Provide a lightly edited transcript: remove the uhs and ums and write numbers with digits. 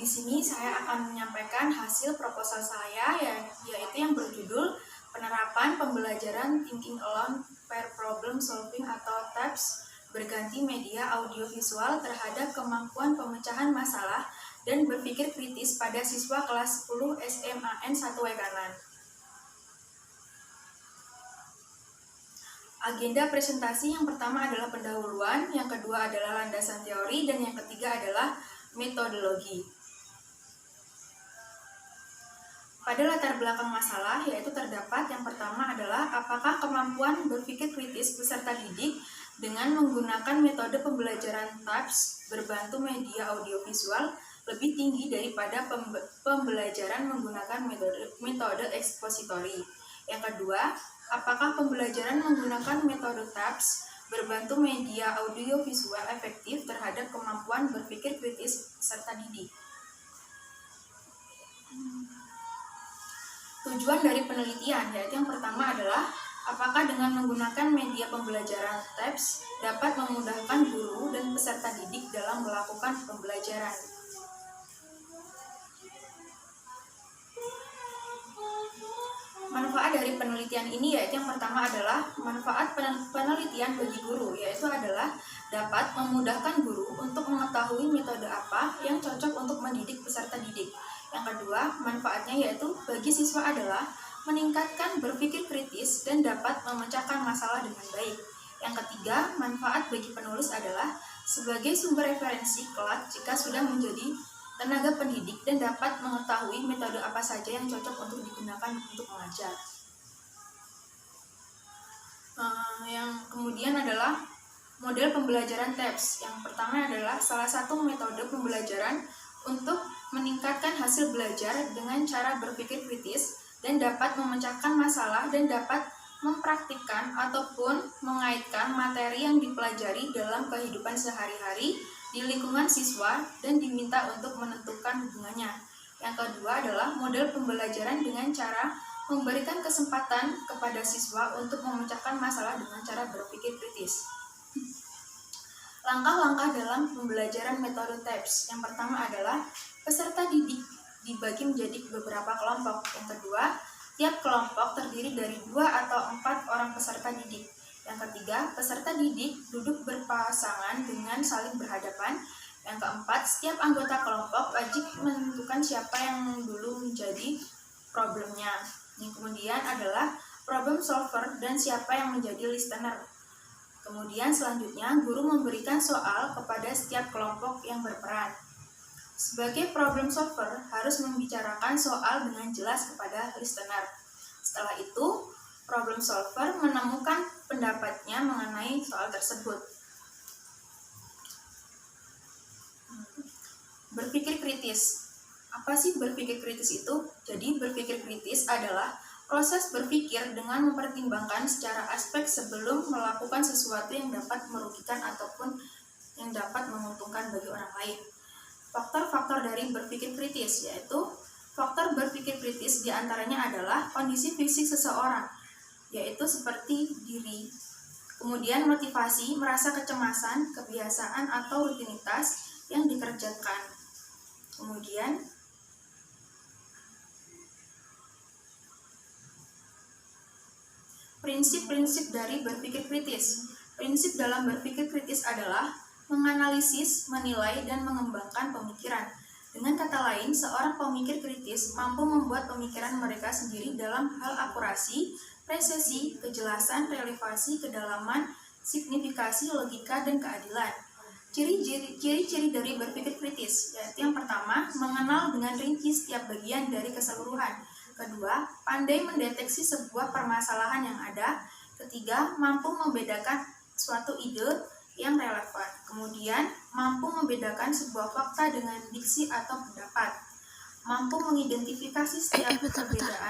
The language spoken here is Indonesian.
Di sini saya akan menyampaikan hasil proposal saya yaitu yang berjudul Penerapan Pembelajaran Thinking Alone Pair Problem Solving atau TAPS berganti media audiovisual terhadap kemampuan pemecahan masalah dan berpikir kritis pada siswa kelas 10 SMAN 1 Wekanan. Agenda presentasi yang pertama adalah pendahuluan, yang kedua adalah landasan teori, dan yang ketiga adalah metodologi. Pada latar belakang masalah, yaitu terdapat yang pertama adalah apakah kemampuan berpikir kritis peserta didik dengan menggunakan metode pembelajaran TAPS berbantu media audiovisual lebih tinggi daripada pembelajaran menggunakan metode ekspositori. Yang kedua, apakah pembelajaran menggunakan metode TAPS berbantu media audiovisual efektif terhadap kemampuan berpikir kritis peserta didik. Tujuan dari penelitian yaitu yang pertama adalah apakah dengan menggunakan media pembelajaran TAPS dapat memudahkan guru dan peserta didik dalam melakukan pembelajaran. Manfaat dari penelitian ini yaitu yang pertama adalah manfaat penelitian bagi guru, yaitu adalah dapat memudahkan guru untuk mengetahui metode apa yang cocok untuk mendidik peserta didik. Yang kedua, manfaatnya yaitu bagi siswa adalah meningkatkan berpikir kritis dan dapat memecahkan masalah dengan baik. Yang ketiga, manfaat bagi penulis adalah sebagai sumber referensi kelak jika sudah menjadi tenaga pendidik dan dapat mengetahui metode apa saja yang cocok untuk digunakan untuk mengajar. Yang kemudian adalah model pembelajaran TAPS. Yang pertama adalah salah satu metode pembelajaran untuk meningkatkan hasil belajar dengan cara berpikir kritis dan dapat memecahkan masalah dan dapat mempraktikkan ataupun mengaitkan materi yang dipelajari dalam kehidupan sehari-hari di lingkungan siswa dan diminta untuk menentukan hubungannya. Yang kedua adalah model pembelajaran dengan cara memberikan kesempatan kepada siswa untuk memecahkan masalah dengan cara berpikir kritis. Langkah-langkah dalam pembelajaran metode TAPS. Yang pertama adalah peserta didik dibagi menjadi beberapa kelompok. Yang kedua, tiap kelompok terdiri dari 2 atau 4 orang peserta didik. Yang ketiga, peserta didik duduk berpasangan dengan saling berhadapan. Yang keempat, setiap anggota kelompok wajib menentukan siapa yang dulu menjadi problemnya. Yang kemudian adalah problem solver dan siapa yang menjadi listener. Kemudian selanjutnya, guru memberikan soal kepada setiap kelompok yang berperan. Sebagai problem solver, harus membicarakan soal dengan jelas kepada listener. Setelah itu, problem solver menemukan pendapatnya mengenai soal tersebut. Berpikir kritis. Apa sih berpikir kritis itu? Jadi, berpikir kritis adalah proses berpikir dengan mempertimbangkan secara aspek sebelum melakukan sesuatu yang dapat merugikan ataupun yang dapat menguntungkan bagi orang lain. Faktor-faktor dari berpikir kritis yaitu faktor berpikir kritis diantaranya adalah kondisi fisik seseorang, yaitu seperti diri, kemudian motivasi, merasa kecemasan, kebiasaan atau rutinitas yang dikerjakan, kemudian prinsip-prinsip dari berpikir kritis. Prinsip dalam berpikir kritis adalah menganalisis, menilai, dan mengembangkan pemikiran. Dengan kata lain, seorang pemikir kritis mampu membuat pemikiran mereka sendiri dalam hal akurasi, presisi, kejelasan, relevansi, kedalaman, signifikasi, logika, dan keadilan. Ciri-ciri dari berpikir kritis, yaitu yang pertama, mengenal dengan rinci setiap bagian dari keseluruhan. Kedua, pandai mendeteksi sebuah permasalahan yang ada. Ketiga, mampu membedakan suatu ide yang relevan. Kemudian, mampu membedakan sebuah fakta dengan diksi atau pendapat. Mampu mengidentifikasi setiap perbedaan